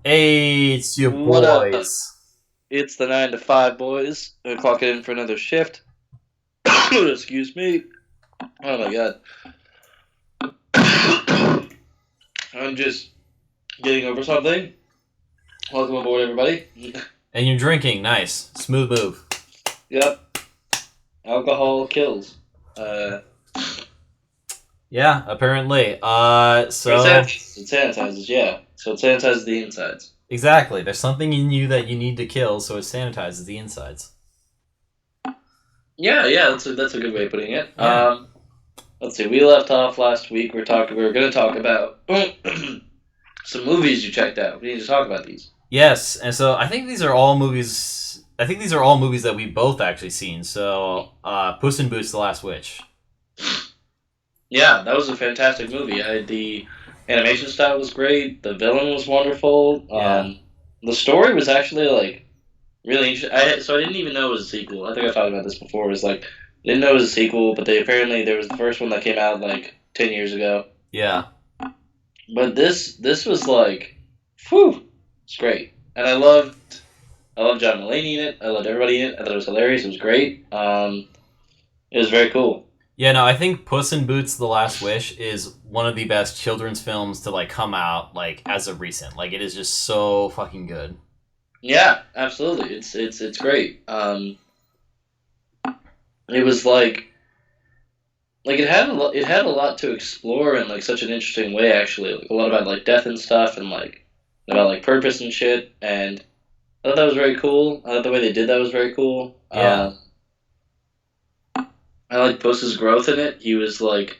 Hey, it's your What up? boys. It's the 9 to 5 boys. We're clocking in for another shift. Excuse me. Oh my god. I'm just getting over something. Welcome aboard, everybody. And you're drinking. Nice. Smooth move. Yep. Alcohol kills. Uh, Yeah, apparently. it So, sanitizes. It sanitizes, yeah. So it sanitizes the insides. exactly. There's something in you that you need to kill, so it sanitizes the insides. Yeah, that's a good way of putting it. Yeah. Let's see. We left off last week. We were going to talk about some movies you checked out. We need to talk about these. Yes, and so I think these are all movies. I think these are all movies that we both actually seen. So, Puss in Boots: The Last Witch. Yeah, that was a fantastic movie. The animation style was great. The villain was wonderful. Yeah. The story was actually like really interesting. So I didn't even know it was a sequel. I think I talked about this before. It was like I didn't know it was a sequel, but they apparently there was the first one that came out like 10 years ago. Yeah. But this was like, whew, it's great. And I loved John Mulaney in it. I loved everybody in it. I thought it was hilarious. It was great. It was very cool. Yeah, no, I think Puss in Boots: The Last Wish is one of the best children's films to like come out like as of recent. Like it is just so fucking good. Yeah, absolutely. It's great. It was like it had a lot to explore in like such an interesting way actually, like a lot about like death and stuff and like about like purpose and shit, and I thought that was very cool. I thought the way they did that was very cool. Yeah. I like Puss's growth in it. He was like,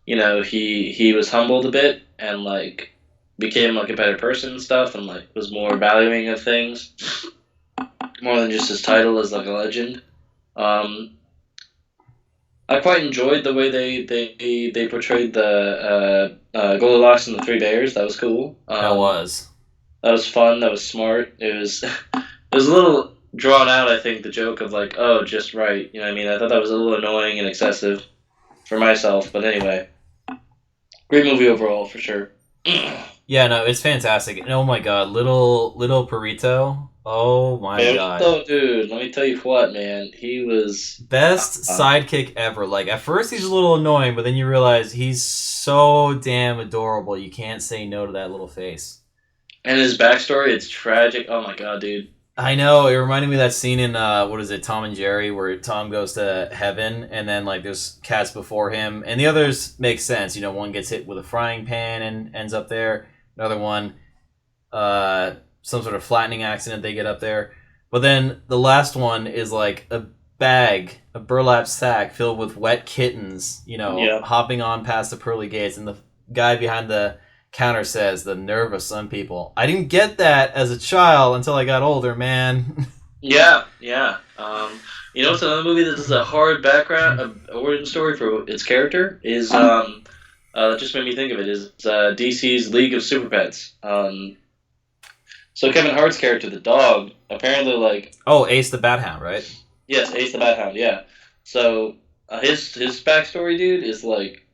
he was humbled a bit and like became like a better person and stuff, and like was more valuing of things more than just his title as like a legend. um I quite enjoyed the way they portrayed the Goldilocks and the Three Bears. That was cool. That was. That was fun. That was smart. It was it was a little drawn out. I think the joke of like, oh, just right. You know what I mean? I thought that was a little annoying and excessive for myself. But anyway, great movie overall for sure. Yeah, no, it's fantastic. And oh my god, little Perito. Oh my god. Though, dude, let me tell you what, man. He was, Best uh, sidekick ever. Like at first he's a little annoying, but then you realize he's so damn adorable. You can't say no to that little face. and his backstory. It's tragic. Oh my god, dude. I know. It reminded me of that scene in what is it, Tom and Jerry, where Tom goes to heaven, and then like there's cats before him, and the others make sense. You know, one gets hit with a frying pan and ends up there. Another one, some sort of flattening accident, they get up there. But then the last one is like a bag, a burlap sack filled with wet kittens. You know, Yeah. hopping on past the pearly gates, and the guy behind the counter says, "The nerve of some people." I didn't get that as a child until I got older, man. Yeah. It's another movie that does a hard background, a origin story for its character is that just made me think of it is DC's League of Super Pets. So Kevin Hart's character, the dog, apparently like Oh, Ace the Bat Hound, right? yes, Ace the Bat Hound, yeah. So his backstory, dude, is like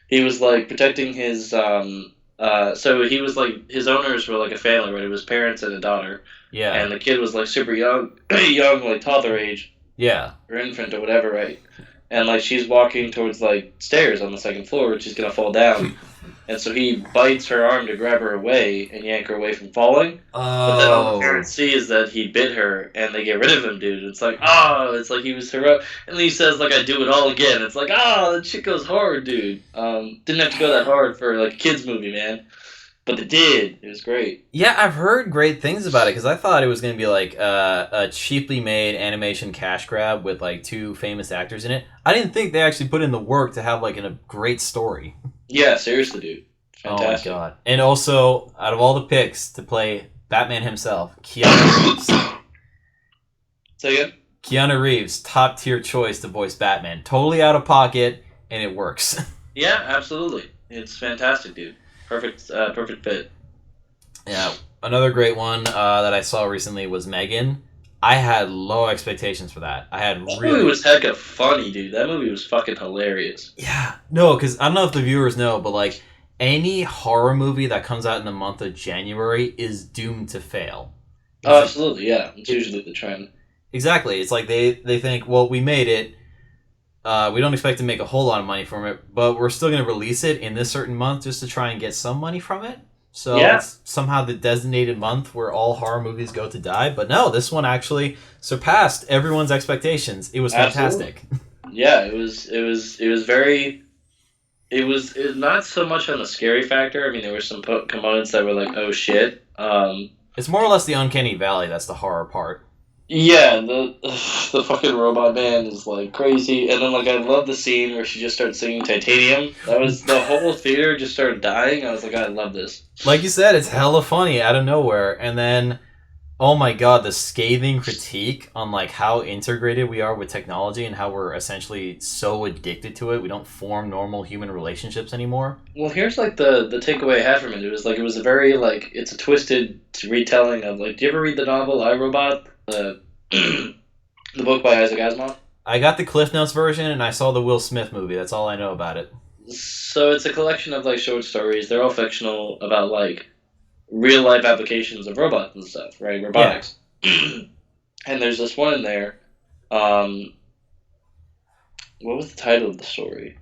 he was like protecting his so he was like his owners were like a family, right? It was parents and a daughter, Yeah. and the kid was like super young, young like toddler age Yeah. or infant or whatever, right? And like she's walking towards like stairs on the second floor, and she's gonna fall down, and so he bites her arm to grab her away and yank her away from falling. But then all the Oh. parents see is that he bit her, and they get rid of him, dude. It's like, oh, it's like he was heroic, and then he says like, "I do it all again." It's like, oh, that shit goes hard, dude. Didn't have to go that hard for like a kids movie, man, but it did. It was great. Yeah, I've heard great things about it because I thought it was going to be like a cheaply made animation cash grab with like two famous actors in it. I didn't think they actually put in the work to have like a great story. Yeah, seriously, dude, Oh my fantastic. god. And also, out of all the picks to play Batman himself, Keanu Reeves. So again, Keanu Reeves, top tier choice to voice Batman. Totally out of pocket, and it works. yeah, absolutely, it's fantastic, dude. Perfect fit. Yeah, another great one that I saw recently was Megan. I had low expectations for that. I had That movie really, was hecka funny, dude. That movie was fucking hilarious. yeah, no, because I don't know if the viewers know, but like any horror movie that comes out in the month of January is doomed to fail. Oh, absolutely, yeah. It's usually the trend. Exactly. It's like they think, well, we made it. We don't expect to make a whole lot of money from it, but we're still going to release it in this certain month just to try and get some money from it. So Yeah, it's somehow the designated month where all horror movies go to die. But no, this one actually surpassed everyone's expectations. It was absolutely. fantastic. Yeah, it was very. It was not so much on the scary factor. I mean, there were some components that were like, oh shit. It's more or less the uncanny valley that's the horror part. Yeah, the fucking robot man is like crazy, and then like I love the scene where she just starts singing Titanium. That was the whole theater just started dying. I was like, I love this. Like you said, it's hella funny out of nowhere. And then, oh my god, the scathing critique on like how integrated we are with technology and how we're essentially so addicted to it, we don't form normal human relationships anymore. Well, here's like the takeaway I had from it. It was like it was a very like it's a twisted retelling of like. Do you ever read the novel I, Robot? The the book by Isaac Asimov. I got the Cliff Notes version and I saw the Will Smith movie. That's all I know about it. So it's a collection of like short stories. They're all fictional about like real life applications of robots and stuff, right? Yeah. Robotics. And there's this one in there. Um, what was the title of the story?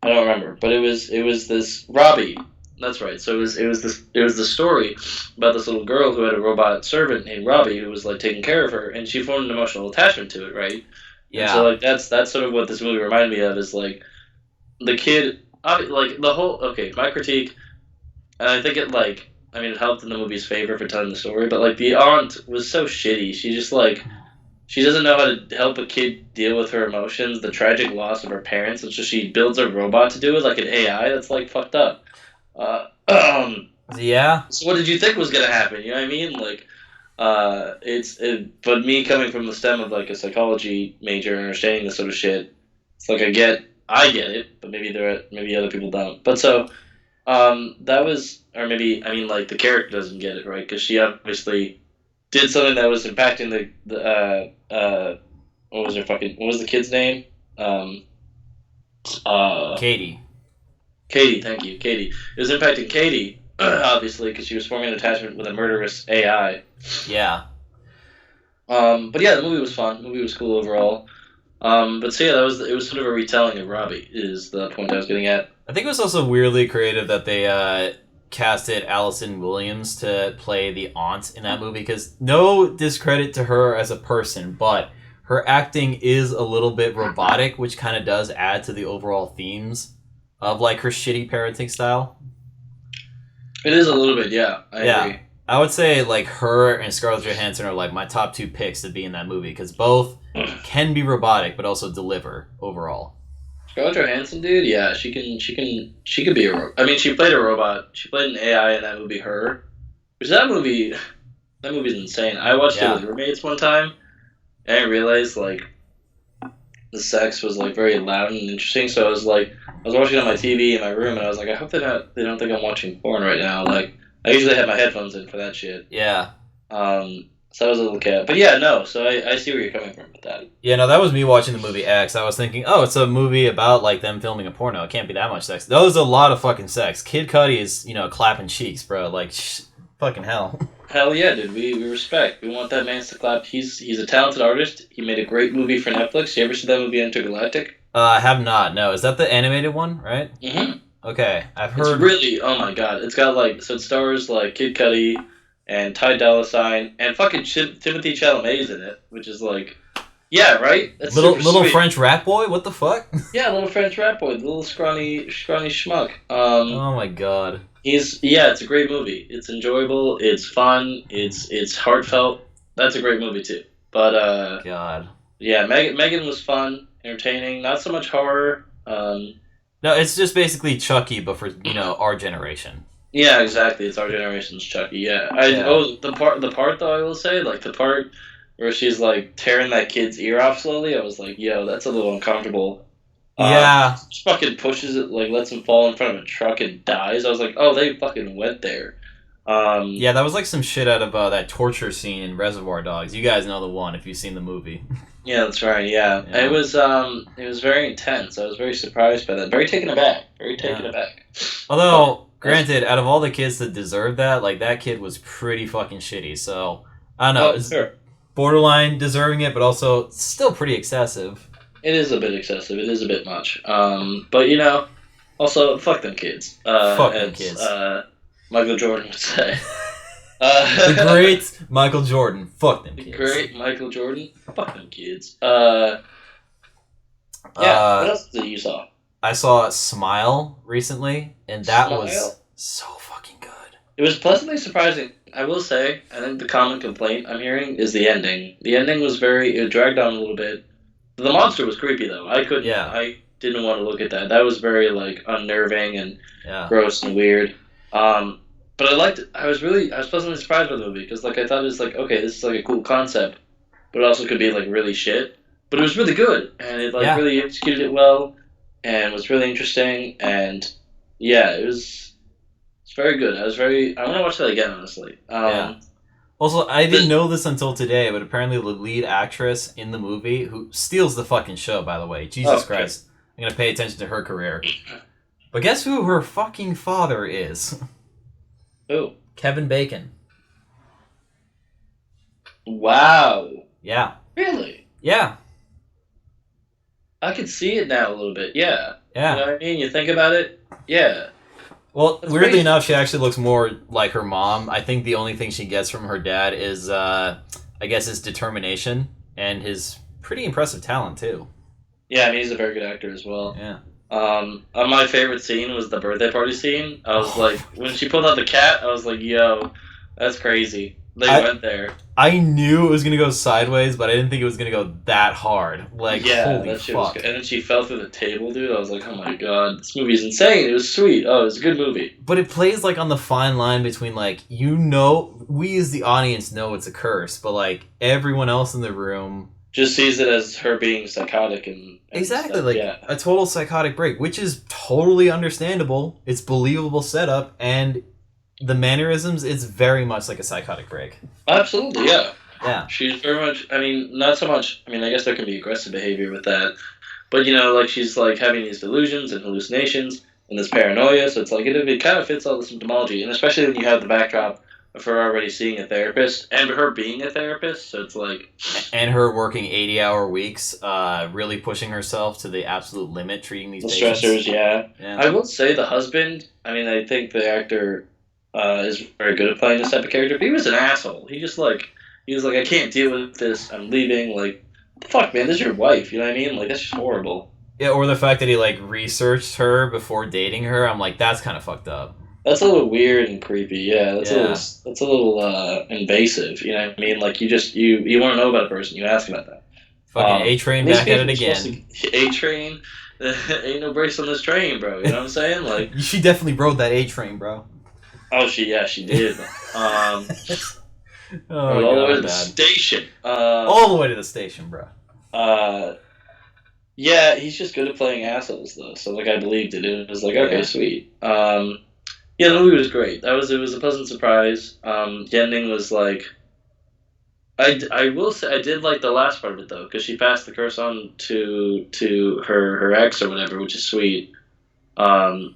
I don't remember, but it was this Robbie. That's right. So it was the story about this little girl who had a robot servant named Robbie who was like taking care of her, and she formed an emotional attachment to it, right? And so Yeah. like that's sort of what this movie reminded me of is like the kid, like the whole. Okay, my critique, and I think it like I mean it helped in the movie's favor for telling the story, but like the aunt was so shitty. She just like she doesn't know how to help a kid deal with her emotions, the tragic loss of her parents, and so she builds a robot to do it, like an AI. That's like fucked up. Uh, Yeah. so what did you think was gonna happen? You know what I mean? Like, but me coming from the stem of like a psychology major and understanding this sort of shit, it's like I get it, but maybe other people don't. But so, that was, or maybe I mean like the character doesn't get it right because she obviously did something that was impacting what was the kid's name? Um, uh, Katie. Katie, thank you, Katie. It was impacting Katie, obviously, because she was forming an attachment with a murderous AI. Yeah. But yeah, the movie was fun. The movie was cool overall. But so yeah, it was sort of a retelling of Robbie. Is the point I was getting at? I think it was also weirdly creative that they casted Allison Williams to play the aunt in that movie because no discredit to her as a person, but her acting is a little bit robotic, which kind of does add to the overall themes of like her shitty parenting style. It is a little bit, yeah. I agree. I would say like her and Scarlett Johansson are like my top two picks to be in that movie because both can be robotic but also deliver overall. Scarlett Johansson, dude, yeah, she could be a robot. I mean, she played a robot. She played an AI in that movie, Her. Which that movie's insane. I watched it Yeah. with roommates one time, and I realized like the sex was like very loud and interesting. So I was watching it on my TV in my room, and I was like, I hope they don't think I'm watching porn right now. Like, I usually have my headphones in for that shit. Yeah. So I was a little cat, but yeah, no. So I see where you're coming from with that. Yeah, no, that was me watching the movie X. I was thinking, oh, it's a movie about like them filming a porno. It can't be that much sex. That was a lot of fucking sex. Kid Cudi is, clapping cheeks, bro. Like, fucking hell. Hell yeah, dude. We respect. We want that man to clap. He's a talented artist. He made a great movie for Netflix. You ever see that movie Intergalactic? I have not. No, is that the animated one? Right? Mm-hmm. Okay, I've It's heard. really, oh my god. It's got like, so it stars like Kid Cudi and Ty Dolla $ign and fucking Timothy Chalamet's in it, which is like, yeah, right? That's super Little sweet. French rat boy. What the fuck? Yeah, little French rap boy, the little scrawny schmuck. Oh my god. It's a great movie. It's enjoyable. It's fun. It's heartfelt. That's a great movie too. But God. yeah, Megan was fun, entertaining. Not so much horror. No, it's just basically Chucky, but for our generation. Yeah, exactly. It's our generation's Chucky. Yeah. Yeah. The part though, I will say, like the part where she's like tearing that kid's ear off slowly. I was like, yo, that's a little uncomfortable. Yeah. Just fucking pushes it, like lets him fall in front of a truck and dies. I was like, oh, they fucking went there. Yeah, that was like some shit out of that torture scene in Reservoir Dogs. You guys know the one if you've seen the movie. Yeah, that's right. Yeah, Yeah. it was very intense. I was very surprised by that. Very taken aback. Very taken Yeah. aback. But Although, that's granted, out of all the kids that deserved that, like that kid was pretty fucking shitty. So I don't know. oh It's sure. borderline deserving it, but also still pretty excessive. It is a bit excessive. It is a bit much. But also fuck them kids. Fuck them As kids. Michael Jordan would say. The Uh, great Michael Jordan. Fuck them the kids. great Michael Jordan. Fuck them kids. Yeah. What Uh, else did you saw? I saw Smile recently, and that Smile. was so fucking good. It was pleasantly surprising. I will say, I think the common complaint I'm hearing is the ending. The ending was it dragged on a little bit. The monster was creepy though. Yeah, I didn't want to look at that. That was very like unnerving and yeah, gross and weird. Um, but I liked it. I was pleasantly surprised by the movie because like I thought it was like okay, this is like a cool concept, but it also could be like really shit. But it was really good and it like yeah, really executed it well and was really interesting and yeah, it's very good. I want to watch that again honestly. yeah. Also, I didn't The, know this until today, but apparently the lead actress in the movie, who steals the fucking show, by the way, Jesus oh sure. Christ, I'm gonna pay attention to her career. But guess who her fucking father is? Oh Kevin Bacon. wow, Yeah, really? yeah, I could see it now a little bit. Yeah, you yeah. know what I mean. You think about it. Yeah, Well, that's weirdly crazy. enough, she actually looks more like her mom. I think the only thing she gets from her dad is, I guess, his determination and his pretty impressive talent too. Yeah, I mean he's a very good actor as well. Yeah. My favorite scene was the birthday party scene. I was like, Oh, when she pulled out the cat, I was like, yo, that's crazy. They I went there. I knew it was gonna go sideways, but I didn't think it was gonna go that hard. Like, Yeah, holy that shit was fuck! good. And then she fell through the table, dude. I was like, oh my god, this movie's insane. It was sweet. Oh, it was a good movie. But it plays like on the fine line between like we as the audience know it's a curse, but like everyone else in the room. Just sees it as her being psychotic and Exactly, stuff. like Yeah, a total psychotic break, which is totally understandable. It's believable setup, and the mannerisms, it's very much like a psychotic break. absolutely. Yeah, Yeah. she's very much. I mean, not so much. I mean, I guess there can be aggressive behavior with that, but like she's like having these delusions and hallucinations and this paranoia. So it's like it kind of fits all the symptomology, and especially when you have the backdrop of her already seeing a therapist and her being a therapist. So it's like And her working 80-hour weeks, really pushing herself to the absolute limit, treating these the patients. stressors. Yeah, Yeah. I will say the husband. I mean, I think the actor is very good at playing this type of character. But he was an asshole. He was like, I can't deal with this. I'm leaving. Like, fuck, man, this is your wife. You know what I mean? Like, that's just horrible. Yeah, or the fact that he like researched her before dating her, I'm like, that's kind of fucked up. That's a little weird and creepy. Yeah, Yeah. that's a little invasive. You know what I mean? Like, you want to know about a person, you ask about that. Fucking A Train These back at it people are supposed again. to A train. Ain't no brakes on this train, bro. You know what I'm saying? Like, She definitely rode that A Train, bro. oh, she did. Oh Rode all the way to god, the bad. station. All the way to the station, bro. Uh, Yeah, he's just good at playing assholes though. So like I believed it. It was like okay, Yeah. sweet. Yeah, the movie was great. It was a pleasant surprise. The ending was like I will say I did like the last part of it though because she passed the curse on to her ex or whatever, which is sweet. Um,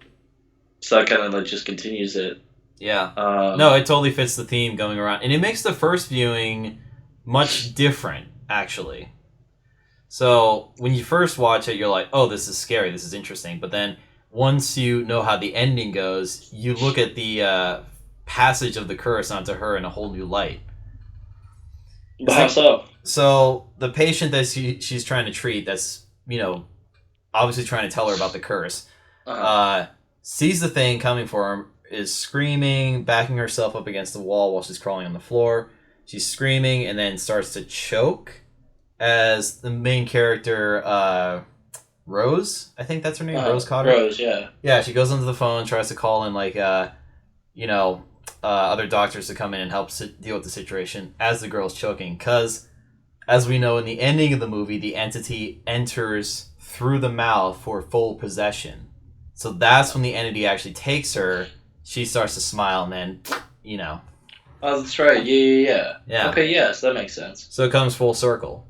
so that kind of like just continues it. Yeah. No, Um, it totally fits the theme going around. And it makes the first viewing much different, actually. So when you first watch it, you're like, oh, this is scary, this is interesting. But then once you know how the ending goes, you look at the passage of the curse onto her in a whole new light. but It's how like, so? so the patient that she's trying to treat, that's, obviously trying to tell her about the curse, Uh-huh. uh, sees the thing coming for him, is screaming, backing herself up against the wall while she's crawling on the floor. She's screaming and then starts to choke as the main character, Rose, I think that's her name, Rose Cotter. Rose, yeah. Yeah, she goes onto the phone, tries to call in like, other doctors to come in and help deal with the situation as the girl's choking. Because, as we know in the ending of the movie, the entity enters through the mouth for full possession. So that's when the entity actually takes her. She starts to smile, and then, you know, Oh, that's right. Yeah, yeah, yeah. yeah. Okay, yes, that makes sense. So it comes full circle.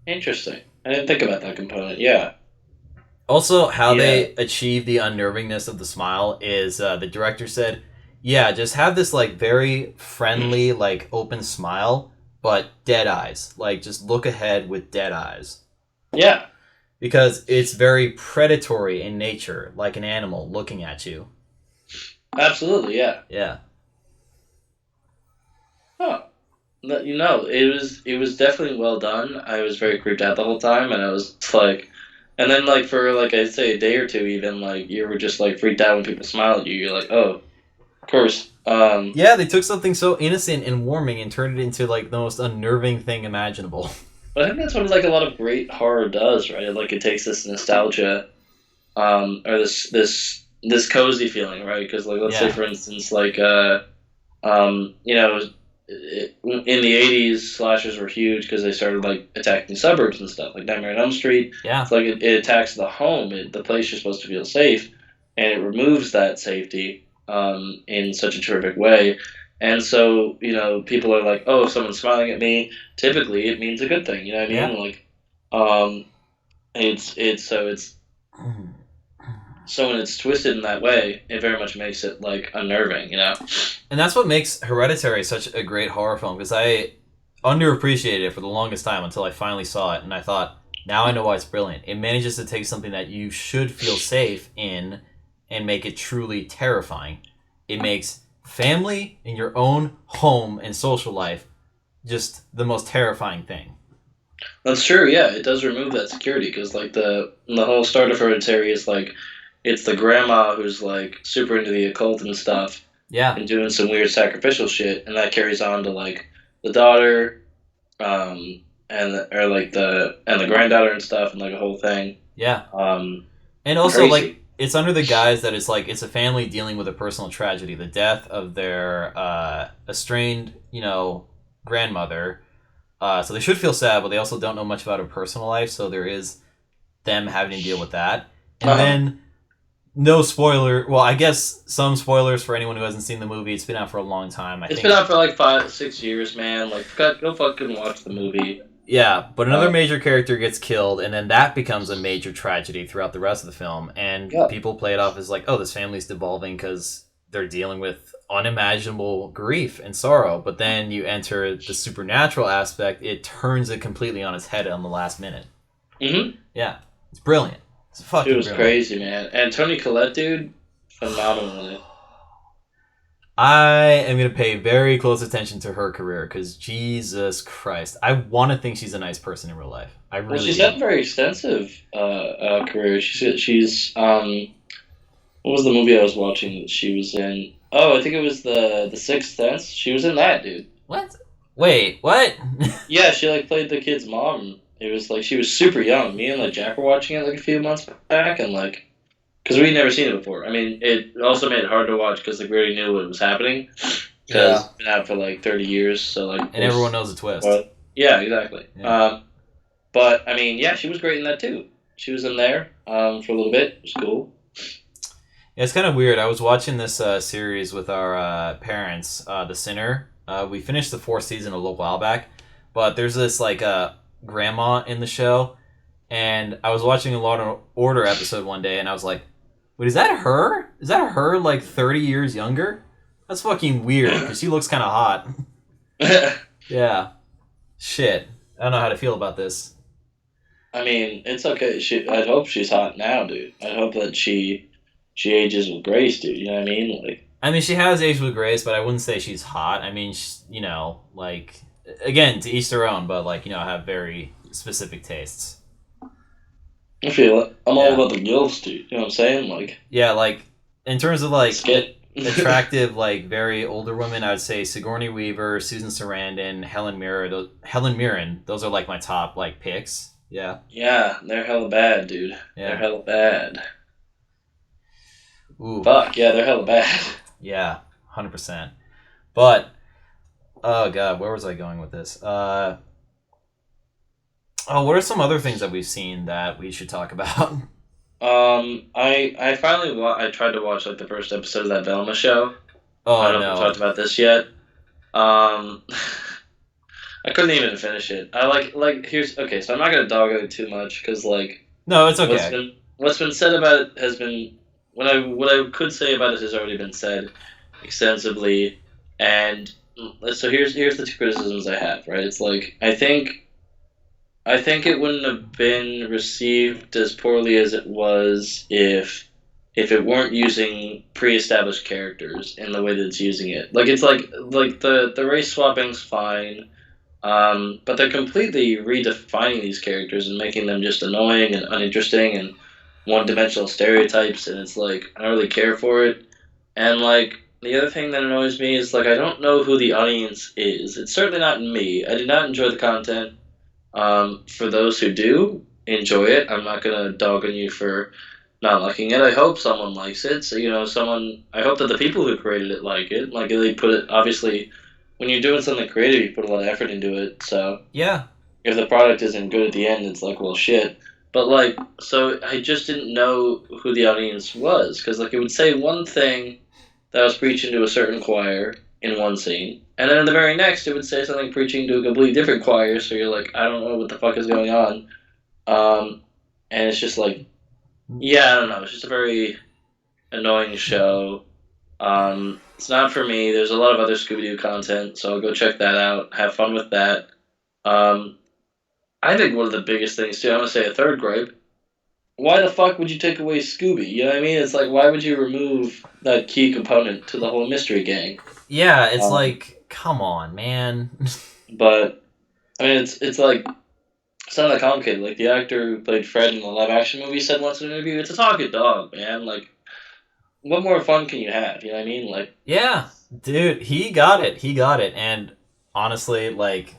Interesting. I didn't think about that component. Yeah. Also, how Yeah. they achieve the unnervingness of the smile is the director said, "Yeah, just have this like very friendly, like open smile, but dead eyes. Like just look ahead with dead eyes." Yeah. Because it's very predatory in nature, like an animal looking at you. Absolutely. Yeah. Yeah. Huh. It was definitely well done. I was very creeped out the whole time, and I was like, and then like for like I'd say a day or two, even like you were just like freaked out when people smile at you. You're like, oh, of course. Yeah, they took something so innocent and warming and turned it into like the most unnerving thing imaginable. But I think that's what like a lot of great horror does, right? Like it takes this nostalgia, or this cozy feeling, right? Because like let's say Yeah. for instance, like you know, in the '80s, slashers were huge because they started like attacking suburbs and stuff, like Nightmare on Elm Street. Yeah. It's like it attacks the home, the place you're supposed to feel safe, and it removes that safety in such a terrific way. And so, people are like, "Oh, if someone's smiling at me, typically it means a good thing." You know what I Yeah. mean? Like, um, it's so when it's twisted in that way, it very much makes it like unnerving. And that's what makes Hereditary such a great horror film because I underappreciated it for the longest time until I finally saw it and I thought, now I know why it's brilliant. It manages to take something that you should feel safe in and make it truly terrifying. It makes family in your own home and social life just the most terrifying thing. That's true. Yeah, it does remove that security because like the whole start of Hereditary is like it's the grandma who's like super into the occult and stuff Yeah, and doing some weird sacrificial shit, and that carries on to like the daughter, or like the granddaughter and stuff, and like a whole thing. yeah. Um, And also, like, Crazy. it's under the guise that it's like it's a family dealing with a personal tragedy, the death of their estranged, grandmother. So they should feel sad, but they also don't know much about her personal life. So there is them having to deal with that. And Uh-huh. then, no spoiler. Well, I guess some spoilers for anyone who hasn't seen the movie. It's been out for a long time. I It's been think. out for like 5, 6 years, man. Like, go fucking watch the movie. Yeah, but another Uh, major character gets killed, and then that becomes a major tragedy throughout the rest of the film. And yeah. people play it off as like, oh, this family's devolving because they're dealing with unimaginable grief and sorrow. But then you enter the supernatural aspect, it turns it completely on its head on the last minute. hmm Yeah, it's brilliant. It's It fucking was brilliant. crazy, man. And Tony Collette, dude, phenomenal in it. I am going to pay very close attention to her career because Jesus Christ. I want to think she's a nice person in real life. I Well, really she's do. had a very extensive career. She's what was the movie I was watching that she was in? Oh, I think it was the Sixth Sense. She was in that, dude. What? Wait, what? Yeah, she like played the kid's mom. It was like she was super young. Me and like Jack were watching it like a few months back, and like because we'd never seen it before. I mean, it also made it hard to watch because like we already knew what was happening because Yeah. it's been out for like 30 years. So like, And everyone knows the twist. yeah, exactly. Yeah. But I mean, yeah, she was great in that too. She was in there for a little bit. It was cool. Yeah, it's kind of weird. I was watching this series with our parents, The Sinner. We finished the fourth season a little while back, but there's this like grandma in the show, and I was watching a Law and Order episode one day, and I was like, "Wait, is that her? Is that her like 30 years younger? That's fucking weird because she looks kind of hot." Yeah, shit. I don't know how to feel about this. I mean, it's okay. I'd hope she's hot now, dude. I hope that she ages with grace, dude. You know what I mean? Like, I mean, she has aged with grace, but I wouldn't say she's hot. I mean, like, again, to each their own, but, like, have very specific tastes. I feel it. I'm all Yeah. about the gilfs, dude. You know what I'm saying? Like, Yeah, like, in terms of, like, skit. attractive, like, very older women, I would say Sigourney Weaver, Susan Sarandon, Helen Mirren, those are, like, my top, like, picks. Yeah. Yeah, they're hella bad, dude. They're Yeah. hella bad. Ooh. Fuck, yeah, they're hella bad. Yeah. 100%. But, oh, God, where was I going with this? What are some other things that we've seen that we should talk about? I finally I tried to watch like the first episode of that Velma show. I Oh don't know if we no. talked about this yet. Um, I couldn't even finish it. Here's okay. So I'm not gonna dog on it too much because like No, it's what's okay. been what's been said about it has been what I could say about it has already been said extensively, and so here's the two criticisms I have. Right, it's like I think it wouldn't have been received as poorly as it was if it weren't using pre-established characters in the way that it's using it. Like it's like the race swapping's fine, but they're completely redefining these characters and making them just annoying and uninteresting and one-dimensional stereotypes. And it's like I don't really care for it. And like the other thing that annoys me is like I don't know who the audience is. It's certainly not me. I did not enjoy the content. For those who do enjoy it, I'm not gonna dog on you for not liking it. I hope someone likes it. So someone. I hope that the people who created it like it. Like they put it. Obviously, when you're doing something creative, you put a lot of effort into it. So Yeah. if the product isn't good at the end, it's like, well, shit. But like, so I just didn't know who the audience was because like it would say one thing that was preaching to a certain choir in one scene, and then in the very next it would say something preaching to a completely different choir. So you're like, I don't know what the fuck is going on. Um, and it's just like, yeah, I don't know. It's just a very annoying show. It's not for me. There's a lot of other Scooby Doo content, so I'll go check that out. Have fun with that. Um, I think one of the biggest things too. I'm gonna say a third gripe. Why the fuck would you take away Scooby? You know what I mean? It's like why would you remove that key component to the whole mystery gang? Yeah, it's Um, like, come on, man. but I mean, it's like it's not that complicated. Like the actor who played Fred in the live action movie said once in an interview, "It's a talking dog, man. Like what more fun can you have? You know what I mean? Like Yeah, dude, he got it. He got it. And honestly, like,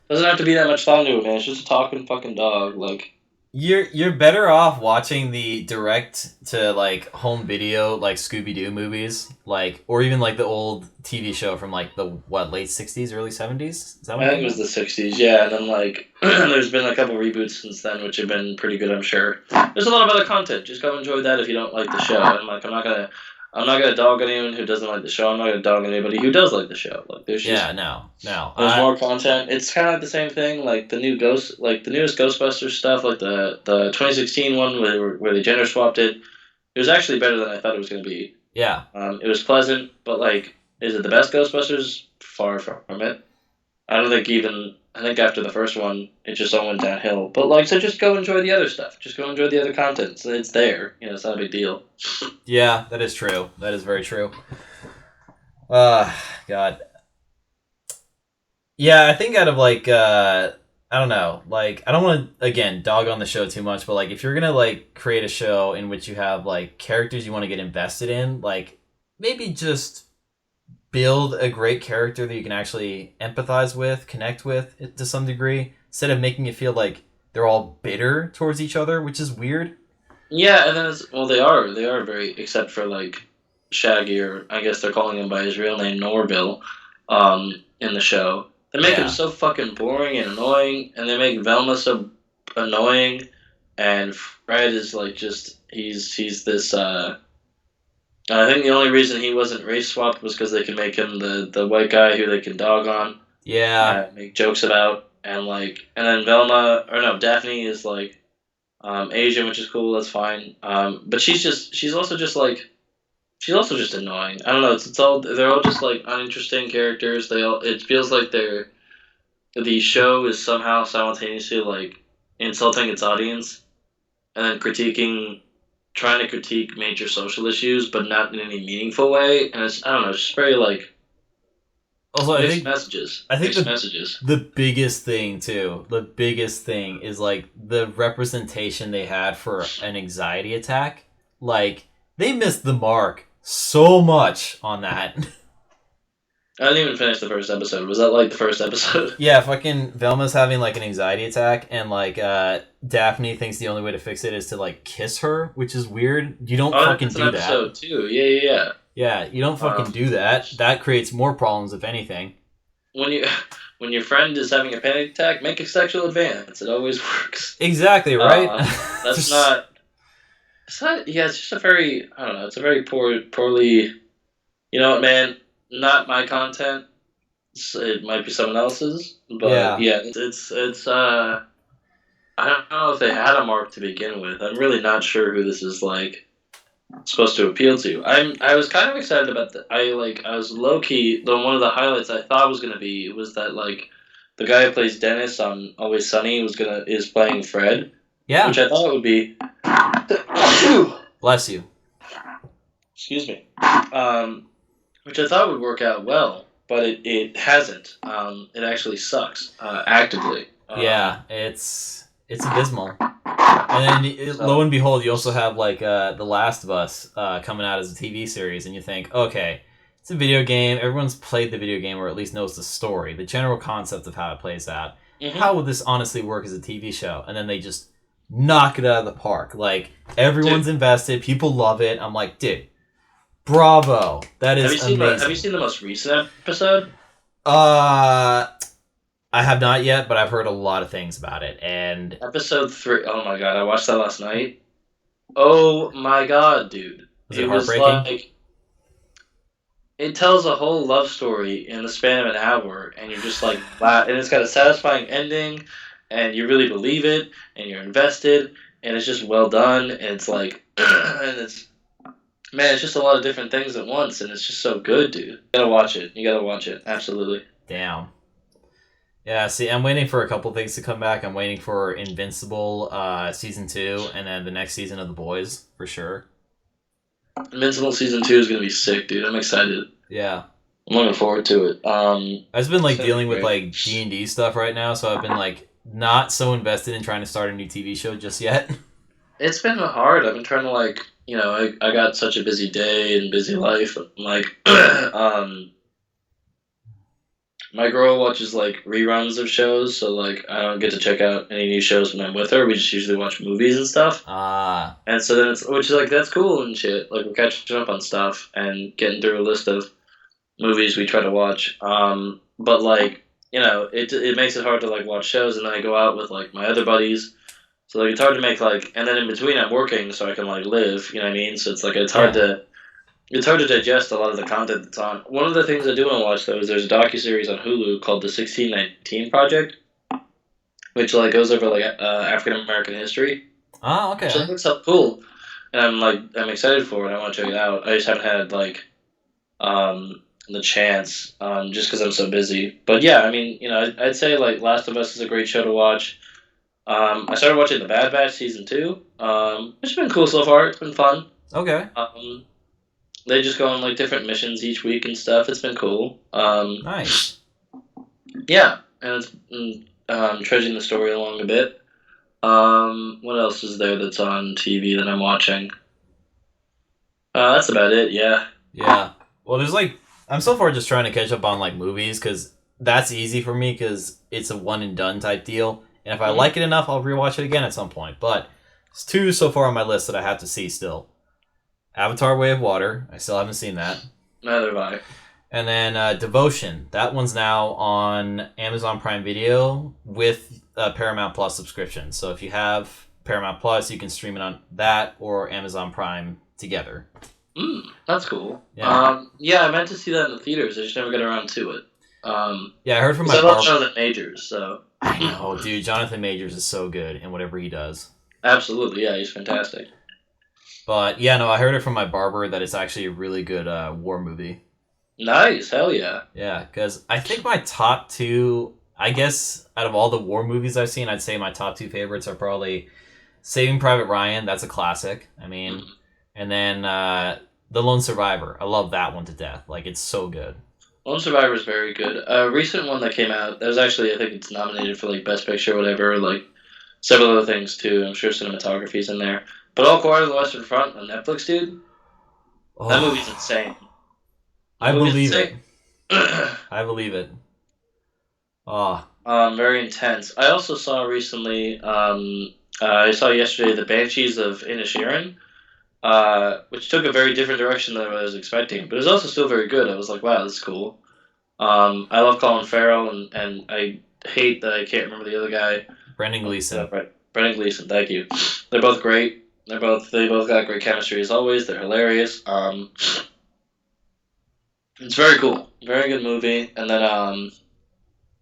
doesn't have to be that much fun to it, man. It's just a talking fucking dog. Like you're better off watching the direct to like home video like Scooby Doo movies, like, or even like the old TV show from like the late '60s, early '70s. Is that when I it think it came was out? the '60s, yeah. And then like there's been a couple reboots since then, which have been pretty good, I'm sure. There's a lot of other content. Just go enjoy that if you don't like the show. And like I'm not gonna dog anyone who doesn't like the show. I'm not gonna dog anybody who does like the show. Like Yeah, no, no. there's more content. It's kind of like the same thing. Like the newest Ghostbusters stuff, like the 2016 one where they gender swapped it. It was actually better than I thought it was gonna be. Yeah, It was pleasant, but like, is it the best Ghostbusters? Far from it. I don't think even. I think after the first one, it just all went downhill. But like, so just go enjoy the other stuff. Just go enjoy the other content. It's there. It's not a big deal. yeah, that is true. That is very true. God. Yeah, I think out of like I don't know, like I don't want to again dog on the show too much, but like if you're gonna like create a show in which you have like characters you want to get invested in, like maybe just build a great character that you can actually empathize with, connect with to some degree, instead of making it feel like they're all bitter towards each other, which is weird. Yeah, and then well, they are very except for like Shaggy, or I guess they're calling him by his real name Norville, in the show. They make him Yeah. so fucking boring and annoying, and they make Velma so annoying, and Fred is like just he's this. I think the only reason he wasn't race swapped was because they can make him the white guy who they can dog on, Yeah. make jokes about, and then Velma or no Daphne is like Asian, which is cool. That's fine. But she's also just annoying. I don't know. It's all they're all just like uninteresting characters. It feels like the show is somehow simultaneously like insulting its audience and then trying to critique major social issues, but not in any meaningful way. And it's I don't know. It's just very like Also, I mixed think messages. I think Mixed messages. the biggest thing too, the biggest thing is like the representation they had for an anxiety attack. Like they missed the mark so much on that. I didn't even finish the first episode. Was that like the first episode? Yeah, fucking Velma's having like an anxiety attack, and like Daphne thinks the only way to fix it is to like kiss her, which is weird. You don't Oh, fucking that's an do that. episode too. Yeah, yeah, Yeah, you don't yeah. fucking do that. That creates more problems, if anything. When you when your friend is having a panic attack, make a sexual advance. It always works. Exactly right. That's not. It's not. Yeah, it's just a very. I don't know. It's a very poorly. You know what, man? Not my content. It might be someone else's, but Yeah. yeah, it's I don't know if they had a mark to begin with. I'm really not sure who this is like supposed to appeal to. I was kind of excited about I was low key the one of the highlights I thought was gonna be was that like the guy who plays Dennis on Always Sunny is playing Fred, which Yeah. I thought would be Bless you. excuse me, which I thought would work out well, but it hasn't. It actually sucks actively. Yeah, it's abysmal. And then lo So and behold, you also have like The Last of Us coming out as a TV series, and you think, okay, it's a video game. Everyone's played the video game, or at least knows the story, the general concept of how it plays out. hmm How would this honestly work as a TV show? And then they just knock it out of the park. Like everyone's dude, invested, people love it. I'm like, dude, bravo, that is have you amazing. seen the most recent episode? Uh, I have not yet, but I've heard a lot of things about it, and Episode 3. Oh my god, I watched that last night. Oh my god, dude. was it It was heartbreaking? like it tells a whole love story in the span of an hour, and you're just like, wow. And it's got a satisfying ending, and you really believe it, and you're invested, and it's just well done, and it's like, and it's man, it's just a lot of different things at once, and it's just so good, dude. You gotta watch it. You gotta watch it. Absolutely. Damn. Yeah, see, I'm waiting for a couple things to come back. I'm waiting for Invincible season 2, and then the next season of The Boys for sure. Invincible season 2 is gonna be sick, dude. I'm excited. Yeah, I'm looking forward to it. I've just been It's like gonna be dealing with great. like D&D stuff right now, so I've been like not so invested in trying to start a new TV show just yet. It's been hard. I've been trying to like, I got such a busy day and busy life. Like, my girl watches like reruns of shows, so like I don't get to check out any new shows when I'm with her. We just usually watch movies and stuff. Ah, And so then it's which is like that's cool and shit. Like we're catching up on stuff and getting through a list of movies we try to watch. But like it makes it hard to like watch shows, and then I go out with like my other buddies. So like it's hard to make like, and then in between I'm working so I can like live. You know what I mean? So it's like yeah. it's hard to digest a lot of the content that's on. One of the things I do want to watch though is there's a docuseries on Hulu called the 1619 Project, which like goes over like African American history. Ah, So it okay. looks so cool, and I'm excited for it. I want to check it out. I just haven't had like the chance just because I'm so busy. But yeah, I mean I'd say like Last of Us is a great show to watch. I started watching The Bad Batch season 2, which has been cool so far. It's been fun. Okay. Um, they just go on like different missions each week and stuff. It's been cool. Nice. Yeah, and it's trudging the story along a bit. What else is there that's on TV that I'm watching? That's about it. Yeah. Yeah. Well, there's like I'm so far just trying to catch up on like movies because that's easy for me because it's a one and done type deal. And if I hmm like it enough, I'll rewatch it again at some point. But it's two so far on my list that I have to see still. Avatar: Way of Water. I still haven't seen that. Neither have I. And then Devotion. That one's now on Amazon Prime Video with a Paramount Plus subscription. So if you have Paramount Plus, you can stream it on that or Amazon Prime together. That's cool. Yeah. Yeah, I meant to see that in the theaters. I just never got around to it. Yeah, I heard from 'Cause my I love barb. Jonathan Majors, so I know, dude. Jonathan Majors is so good in whatever he does. absolutely, yeah, he's fantastic. But yeah, no, I heard it from my barber that it's actually a really good war movie. Nice, hell yeah. Yeah, because I think my top two, I guess, out of all the war movies I've seen, I'd say my top two favorites are probably Saving Private Ryan. That's a classic. I mean, Mhm. and then The Lone Survivor. I love that one to death. Like, it's so good. Lone Survivor is very good. A recent one that came out, that was actually, I think it's nominated for like Best Picture or whatever, like several other things too. I'm sure cinematography's in there. But All Quiet on the Western Front on Netflix, dude, that movie's Oh, insane. That I movie's believe it. insane. I believe it. Oh, Very intense. I also saw recently, I saw yesterday The Banshees of Inisherin, which took a very different direction than I was expecting, but it was also still very good. I was like, wow, that's cool. I love Colin Farrell, and I hate that I can't remember the other guy. Brendan Gleeson. Right, Brendan Gleeson. Thank you. They're both great. They both got great chemistry as always. They're hilarious. It's very cool, very good movie. And then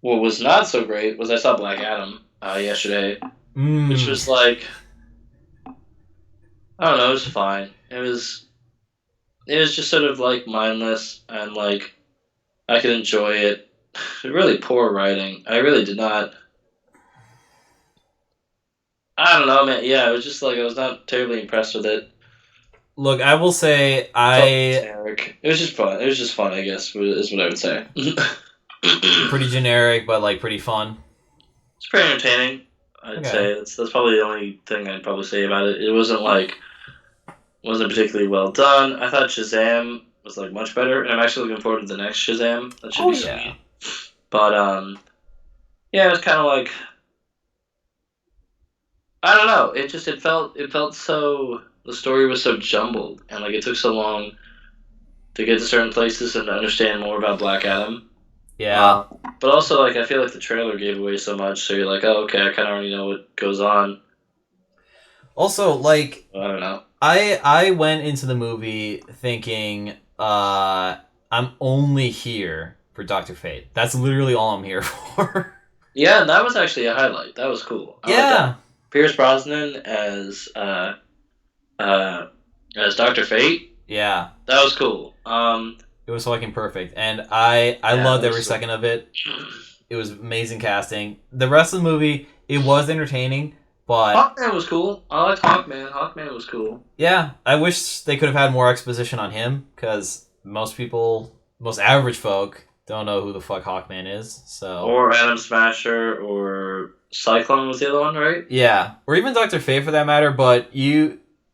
what was not so great was I saw Black Adam yesterday, which Mm. was like I don't know, it was fine. It was just sort of like mindless and like I could enjoy it. Really poor writing. I really did not. I don't know, man. Yeah, it was just like I was not terribly impressed with it. Look, I will say Felt I generic. It was just fun. It was just fun, I guess, is what I would say. pretty It's generic, but like pretty fun. pretty entertaining. I'd Okay. say that's probably the only thing I'd probably say about it. It wasn't particularly well done. I thought Shazam was like much better, and I'm actually looking forward to the next Shazam. That should Oh be yeah. sweet. But yeah, it was kind of like I don't know. It felt so the story was so jumbled, and like it took so long to get to certain places and to understand more about Black Adam. Yeah. Uh, but also, like, I feel like the trailer gave away so much, so you're like, oh, okay, I kind of already know what goes on. Also, like I don't know. I went into the movie thinking I'm only here for Doctor Fate. That's literally all I'm here for. Yeah, and that was actually a highlight. That was cool. I like that. Yeah. Pierce Brosnan uh, as Doctor Fate. Yeah. That was cool. It was fucking perfect. And I Yeah, loved that every was second of it. It was amazing casting. The rest of the movie, it was entertaining, but Hawkman was cool. I liked Hawkman. Hawkman was cool. yeah, I wish they could have had more exposition on him because most people, most average folk, don't know who the fuck Hawkman is. So Or Adam Smasher, or Cyclone was the other one, right? yeah, or even Doctor Fate for that matter. But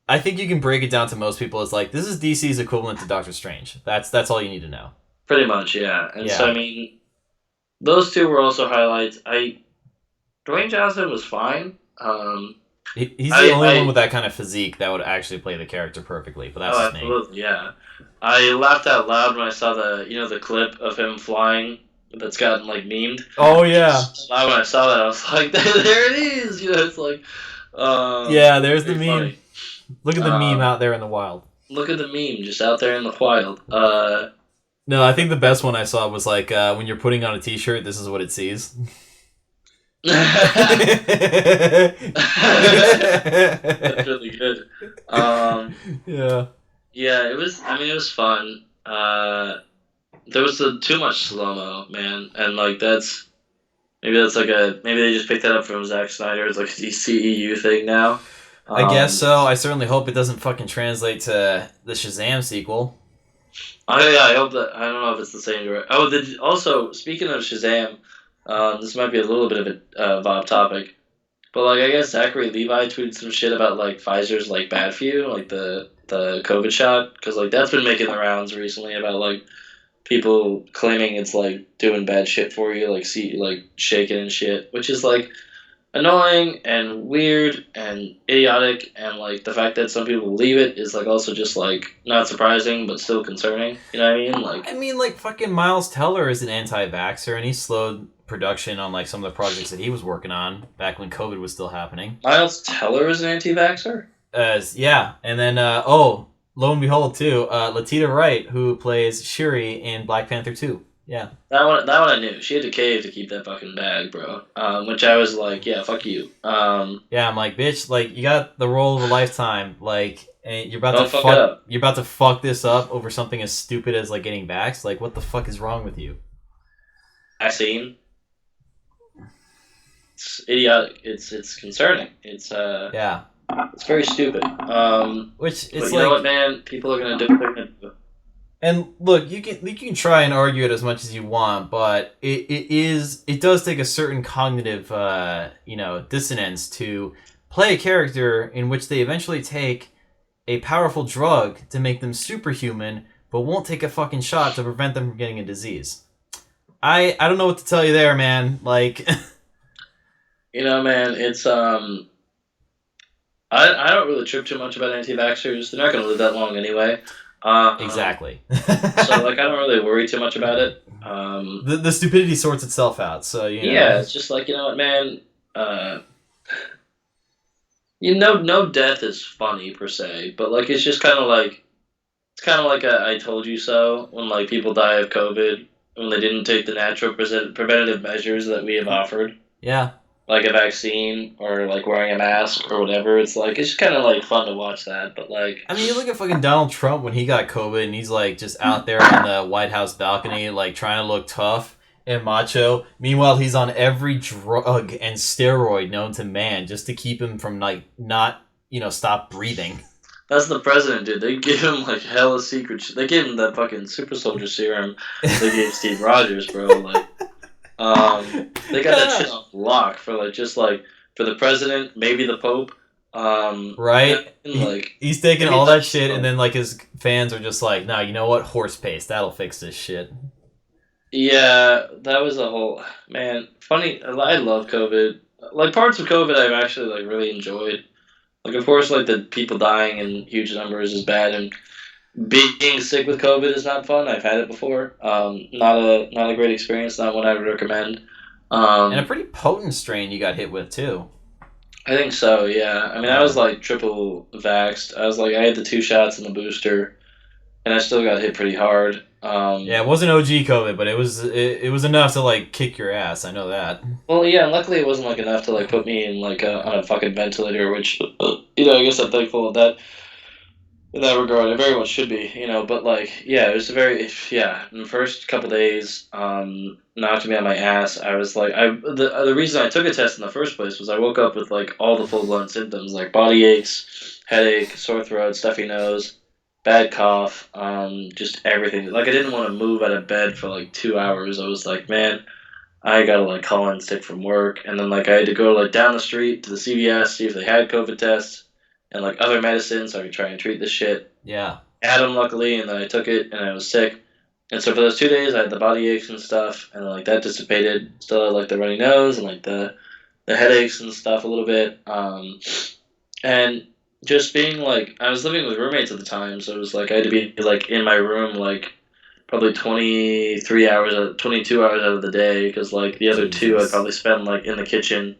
I think you can break it down to most people as like this is DC's equivalent to Doctor Strange. That's all you need to know. Pretty much, yeah. And so, I Yeah, mean, those two were also highlights. Dwayne Johnson was fine. he's the I, only one I, with that kind of physique that would actually play the character perfectly. But that's oh, just me. absolutely, yeah. I laughed out loud when I saw the clip of him flying that's gotten like memed. Oh yeah, When I saw that, I was like, there it is. It's like, yeah. There's the very meme. funny. Look at the meme Um, out there in the wild. Look at the meme just out there in the wild. No, I think the best one I saw was like when you're putting on a T-shirt, this is what it sees. That's really good. Yeah. Yeah, it was. I mean, it was fun. There was too much slow mo, man, and like that's like maybe they just picked that up from Zack Snyder's like DCEU thing now. I guess Um, so. I certainly hope it doesn't fucking translate to the Shazam sequel. yeah, I hope that I don't know if it's the same director. Oh, also speaking of Shazam, this might be a little bit of a Bob topic, but like I guess Zachary Levi tweeted some shit about like Pfizer's like bad for you, like the COVID shot, because like that's been making the rounds recently about like people claiming it's like doing bad shit for you, like shaking and shit, which is like annoying and weird and idiotic, and like the fact that some people believe it is like also just like not surprising but still concerning. You know what I mean? Like I mean, like fucking Miles Teller is an anti-vaxxer, and he slowed production on like some of the projects that he was working on back when COVID was still happening. Miles Teller is an anti-vaxxer. Yeah, and then oh, lo and behold, too, Latita Wright, who plays Shuri in Black Panther 2. Yeah. That one I knew. She had to cave to keep that fucking bag, bro. Which I was like, yeah, fuck you. Yeah, I'm like, bitch, like you got the role of a lifetime, like, and you're about Don't to fuck it up. you're about to fuck this up over something as stupid as like getting vaxxed. Like, what the fuck is wrong with you? Vaccine. It's idiotic. It's concerning. Yeah, It's very stupid. which But it's you know what, like, man? People are gonna do what they're gonna do. and look, you can try and argue it as much as you want, but it does take a certain cognitive dissonance to play a character in which they eventually take a powerful drug to make them superhuman, but won't take a fucking shot to prevent them from getting a disease. I don't know what to tell you there, man. Like, You know, man, I don't really trip too much about anti-vaxxers. They're not gonna live that long anyway. exactly. So like, I don't really worry too much about it. The stupidity sorts itself out. So Yeah, it's just like, you know what, man. No death is funny per se, but like it's just kind of like It's kind of like a "I told you so" when like people die of COVID when they didn't take the natural preventative measures that we have offered, Yeah. like a vaccine or like wearing a mask or whatever. It's like it's just kind of like fun to watch that, but like I mean, you look at fucking Donald Trump when he got COVID and he's like just out there on the White House balcony, like trying to look tough and macho. Meanwhile, he's on every drug and steroid known to man just to keep him from like not, stop breathing. that's the president, dude. They give him like hella secret shit. They gave him that fucking super soldier serum they gave Steve Rogers, bro. Like, they got that shit on lock for like just like for the president, maybe the Pope. Right? And, like He's taking maybe all that that's shit, and then like his fans are just like, "No, you know what? Horse paste. That'll fix this shit." yeah, that was a whole man. Funny, I love COVID. Like parts of COVID, I've actually like really enjoyed. Like, of course, like the people dying in huge numbers is bad, and being sick with COVID is not fun. I've had it before. Not a great experience. Not one I would recommend. And a Um, pretty potent strain you got hit with too. I think so. Yeah. I mean, I was Yeah. like triple vaxxed. I was like, I had the 2 shots and the booster, and I still got hit pretty hard. Yeah, it wasn't OG COVID, but it was enough to like kick your ass. I know that. Well, yeah, and luckily it wasn't like enough to like put me in like on a fucking ventilator, which I guess I'm thankful of that in that regard. It very much should be, But like, yeah, it was a very yeah. In the first couple days, knocked me on my ass. I was like, the reason I took a test in the first place was I woke up with like all the full blown symptoms like body aches, headache, sore throat, stuffy nose, bad cough, just everything. Like I didn't want to move out of bed for like 2 hours. I was like, man. I gotta like call in sick from work, and then like I had to go like down the street to the CVS see if they had COVID tests and like other medicines so I could try and treat this shit. Yeah. Had them luckily, and then I took it and I was sick. And so for those 2 days, I had the body aches and stuff, and then, like that dissipated. Still had like the runny nose and like the headaches and stuff a little bit. And just being like I was living with roommates at the time, so it was like I had to be like in my room like probably 22 hours out of the day because like the other two I'd Jesus. probably spend like in the kitchen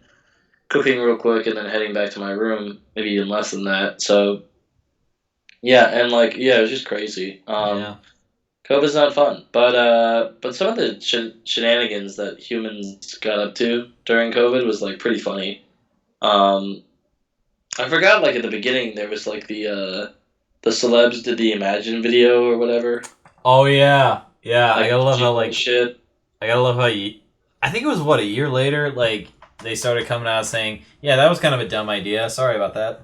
cooking real quick and then heading back to my room, maybe even less than that. So yeah, and like yeah, it was just crazy. Yeah. COVID's not fun, but some of the shenanigans that humans got up to during COVID was like pretty funny. Um, I forgot like at the beginning there was like the celebs did the Imagine video or whatever, Oh yeah. Yeah. I like gotta love how shit. I think it was what, a year later, like they started coming out saying, "Yeah, that was kind of a dumb idea. Sorry about that."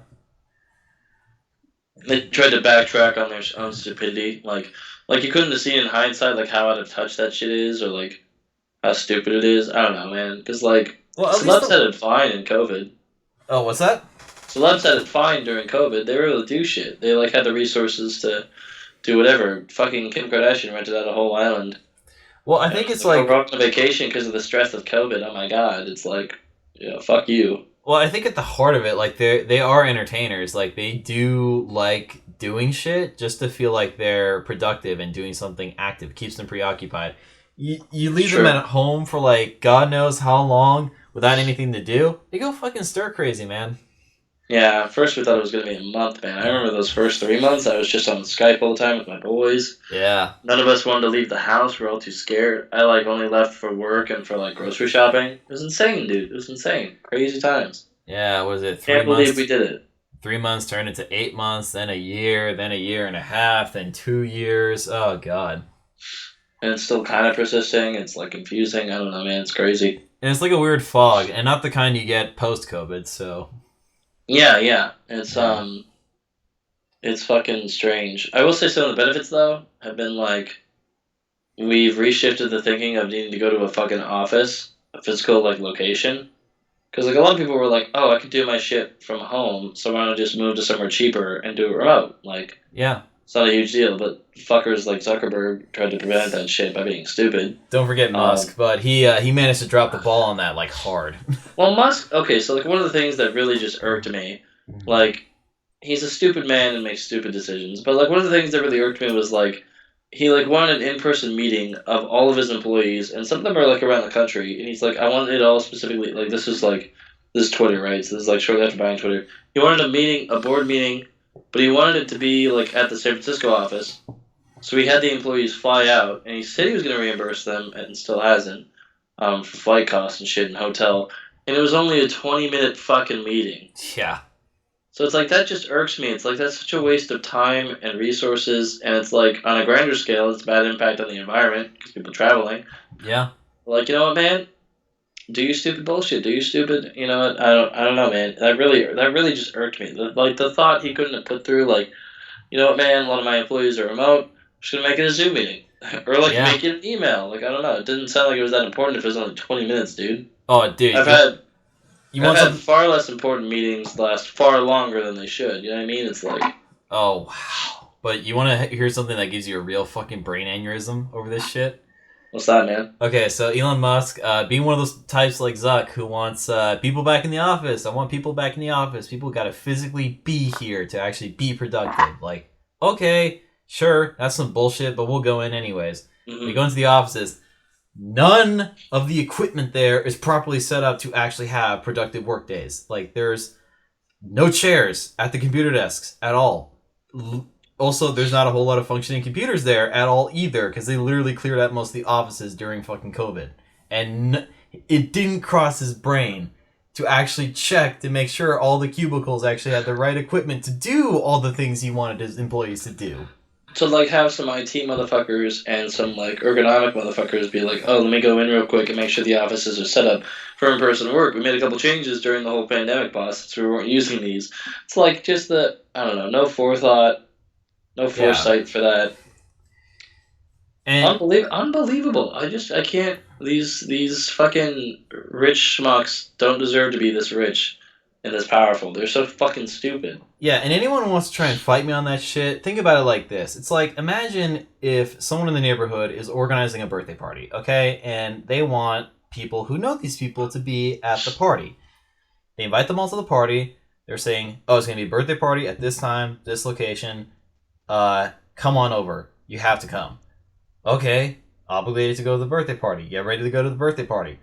They tried to backtrack on their own stupidity. Like you couldn't have seen in hindsight like how out of touch that shit is, or like how stupid it is. I don't know, man. Because like Well, at least celebs had it fine in COVID. Oh, what's that? Celebs had it fine during COVID. They were able to do shit. They like had the resources to do whatever. Fucking Kim Kardashian rented out a whole island. Well, I think it's We're like going on vacation because of the stress of COVID. Oh my god, it's like, fuck you. Well, I think at the heart of it, like they are entertainers. Like they do like doing shit just to feel like they're productive and doing something active. Keeps them preoccupied. You leave them Sure. at home for like God knows how long without anything to do. They go fucking stir crazy, man. Yeah, at first we thought it was gonna be a month, man. I remember those first 3 months. I was just on Skype all the time with my boys. Yeah. None of us wanted to leave the house. We were all too scared. I like only left for work and for like grocery shopping. It was insane, dude. It was insane. Crazy times. Yeah. Was it Can't believe we did it. 3 months turned into 8 months, then a year and a half, then 2 years. Oh god. And it's still kind of persisting. It's like confusing. I don't know, man. It's crazy. And it's like a weird fog, and not the kind you get post COVID. So Yeah, yeah. It's yeah. it's fucking strange. I will say some of the benefits though have been like we've reshifted the thinking of needing to go to a fucking office, a physical like location. Because like a lot of people were like, "Oh, I could do my shit from home, so why don't I just move to somewhere cheaper and do it remote?" Like Yeah. it's not a huge deal, but fuckers like Zuckerberg tried to prevent that shit by being stupid. Don't forget Um, Musk, but he managed to drop the ball on that like hard. well, Musk. Okay, so like one of the things that really just irked me, like he's a stupid man and makes stupid decisions. But like one of the things that really irked me was like he like wanted an in-person meeting of all of his employees, and some of them are like around the country, and he's like, I wanted it all specifically like this is Twitter, right? So this is like shortly after buying Twitter. He wanted a board meeting but he wanted it to be like at the San Francisco office. So he had the employees fly out, and he said he was going to reimburse them, and still hasn't, for flight costs and shit and hotel. And it was only a 20-minute fucking meeting. Yeah. So it's like, that just irks me. It's like, that's such a waste of time and resources, and it's like, on a grander scale, it's a bad impact on the environment, because people traveling. Yeah. Like, you know what, man? Do you stupid bullshit. Do you stupid, you know what? I don't know, man. That really just irked me. The thought he couldn't have put through, like, you know what, man, a lot of my employees are remote, I'm just going to make it a Zoom meeting. Or, like, Yeah. make it an email. Like, I don't know. It didn't sound like it was that important if it was only 20 minutes, dude. Oh, dude. I've had You I've want had something? far less important meetings last far longer than they should. You know what I mean? It's like, Oh, wow. But you want to hear something that gives you a real fucking brain aneurysm over this shit? what's that, man? Okay, so Elon Musk, being one of those types like Zuck who wants people back in the office. I want people back in the office. People got to physically be here to actually be productive. Like, okay, sure, that's some bullshit, but we'll go in anyways. Mm-hmm. We go into the offices. None of the equipment there is properly set up to actually have productive work days. Like, there's no chairs at the computer desks at all. Also, there's not a whole lot of functioning computers there at all either, because they literally cleared out most of the offices during fucking COVID. And it didn't cross his brain to actually check to make sure all the cubicles actually had the right equipment to do all the things he wanted his employees to do. To, like, have some IT motherfuckers and some, like, ergonomic motherfuckers be like, oh, let me go in real quick and make sure the offices are set up for in-person work. We made a couple changes during the whole pandemic, boss, since we weren't using these. It's like, just I don't know, no forethought, no foresight for that. And Unbelievable. I can't. These fucking rich schmucks don't deserve to be this rich and this powerful. They're so fucking stupid. yeah, and anyone who wants to try and fight me on that shit, think about it like this. It's like, imagine if someone in the neighborhood is organizing a birthday party, okay? And they want people who know these people to be at the party. They invite them all to the party. They're saying, oh, it's going to be a birthday party at this time, this location. Come on over. You have to come. Okay, obligated to go to the birthday party. Get ready to go to the birthday party.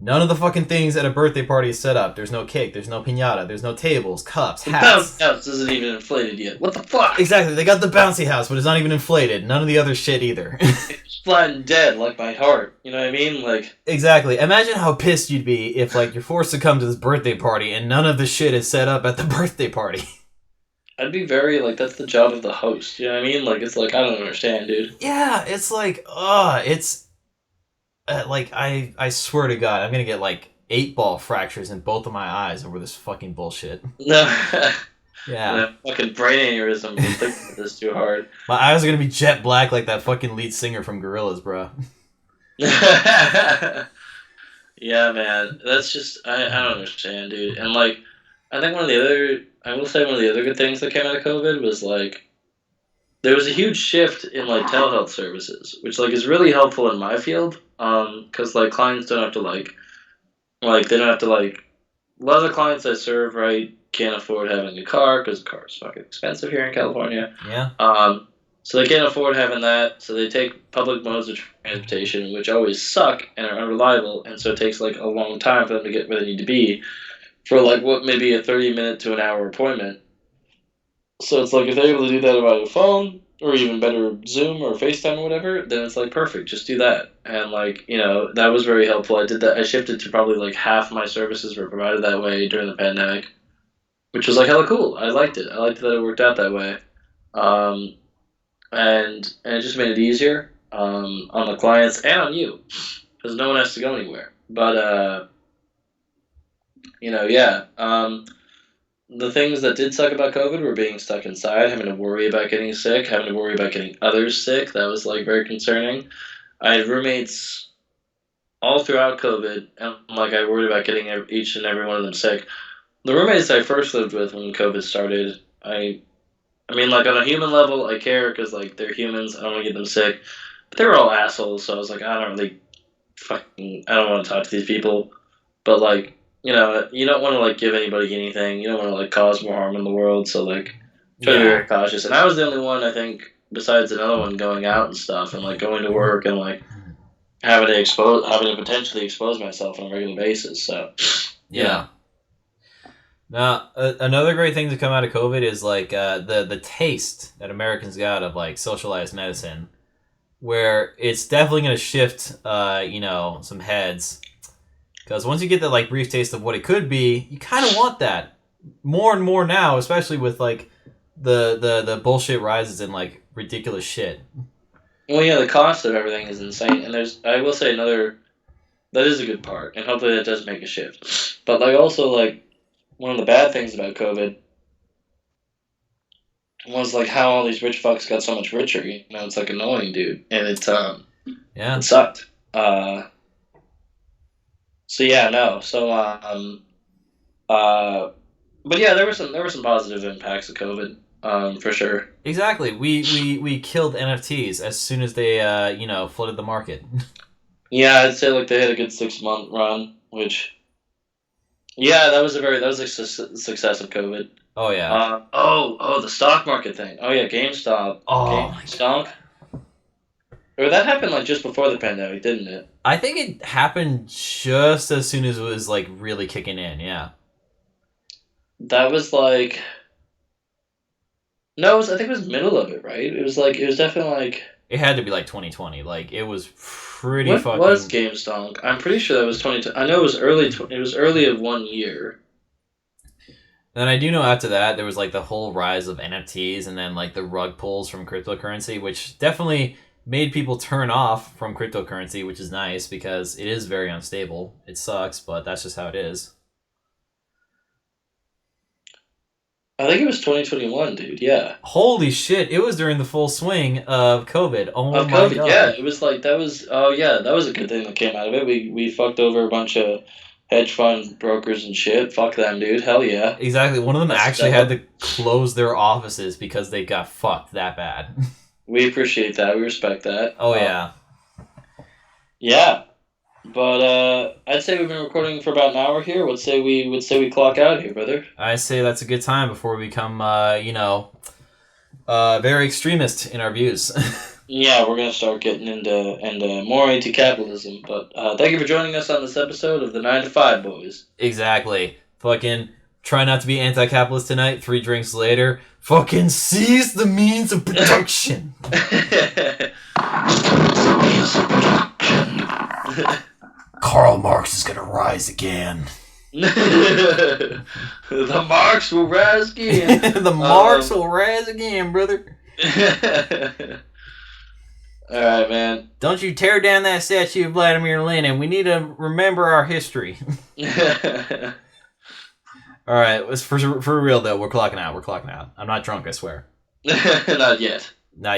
None of the fucking things at a birthday party is set up. There's no cake, there's no piñata, there's no tables, cups, The hats. bouncy house isn't even inflated yet. What the fuck? Exactly, they got the bouncy house, but it's not even inflated. None of the other shit either. It's flat and dead, like my heart. You know what I mean? Like, Exactly. Imagine how pissed you'd be if, like, you're forced to come to this birthday party and none of the shit is set up at the birthday party. I'd be very, like, that's the job of the host. You know what I mean? Like, it's like, I don't understand, dude. Yeah, it's like, it's like I swear to God, I'm gonna get like 8-ball fractures in both of my eyes over this fucking bullshit. No. Yeah, Fucking brain aneurysm from thinking of this too hard. my eyes are gonna be jet black like that fucking lead singer from Gorillaz, bro. Yeah, man. That's just I don't understand, dude. And like, I think one of the other good things that came out of COVID was like there was a huge shift in like telehealth services, which like is really helpful in my field. Because like clients don't have to they don't have to like a lot of the clients I serve, right, can't afford having a car because a car is fucking expensive here in California. Yeah, So they can't afford having that, so they take public modes of transportation, which always suck and are unreliable, and so it takes like a long time for them to get where they need to be for like what may be a 30-minute to an hour appointment. So it's like if they're able to do that via phone, or even better Zoom or FaceTime or whatever, then it's like perfect, just do that. And like, you know, that was very helpful. I did that. I shifted to probably like half my services were provided that way during the pandemic, which was like hella cool. I liked it. I liked that it worked out that way. And it just made it easier on the clients and on you because no one has to go anywhere. But you know, yeah. The things that did suck about COVID were being stuck inside, having to worry about getting sick, having to worry about getting others sick. That was like very concerning. I had roommates all throughout COVID, and like I worried about getting each and every one of them sick. The roommates I first lived with when COVID started, I mean, like, on a human level, I care because, like, they're humans. I don't want to get them sick. But they were all assholes, so I was like, I don't want to talk to these people. But, like, you know, you don't want to, like, give anybody anything. You don't want to, like, cause more harm in the world. So, like, try to be very cautious. And I was the only one, I think, besides another one going out and stuff and, like, going to work and, like, having to potentially expose myself on a regular basis. So, yeah. Now, another great thing to come out of COVID is like the taste that Americans got of like socialized medicine, where it's definitely going to shift, some heads. Because once you get that like brief taste of what it could be, you kind of want that more and more now, especially with like the bullshit rises in like ridiculous shit. Well, yeah, the cost of everything is insane, and I will say another, that is a good part, and hopefully that does make a shift. But like also like one of the bad things about COVID was like how all these rich fucks got so much richer. You know, it's like annoying, dude, and Yeah. it sucked. So yeah, no, but yeah, there were some positive impacts of COVID, for sure. Exactly. We killed NFTs as soon as they flooded the market. Yeah, I'd say like they had a good 6 month run, which yeah, that was a success of COVID. Oh yeah. The stock market thing. Oh yeah, GameStop. Oh my god. GameStop. Or that happened like just before the pandemic, didn't it? I think it happened just as soon as it was like really kicking in. Yeah. That was like no, I think it was middle of it, right? It was definitely like It had to be like 2020. Like it was pretty what fucking. was GameStop? I'm pretty sure that was 2020. I know it was early. It was early of 1 year. Then I do know after that there was like the whole rise of NFTs and then like the rug pulls from cryptocurrency, which definitely made people turn off from cryptocurrency, which is nice because it is very unstable. It sucks, but that's just how it is. I think it was 2021, dude. Yeah. Holy shit! It was during the full swing of COVID. Oh Of my COVID, yeah, god! it was like that was. Oh yeah, that was a good thing that came out of it. We fucked over a bunch of hedge fund brokers and shit. Fuck them, dude. Hell yeah. Exactly. One of them That's actually that. had to close their offices because they got fucked that bad. We appreciate that. We respect that. Oh yeah. Yeah, but I'd say we've been recording for about an hour here. Would say we clock out here, brother. I say that's a good time before we become, very extremist in our views. Yeah, we're gonna start getting into more into capitalism. But thank you for joining us on this episode of the 9 to 5 Boys. Exactly. Fucking try not to be anti-capitalist tonight. 3 drinks later, fucking seize the means of production. Karl Marx is gonna rise again. The Marks will rise again. The Marx will rise again, brother. All right, man. Don't you tear down that statue of Vladimir Lenin. We need to remember our history. All right, for real though, we're clocking out. I'm not drunk, I swear. Not yet. Not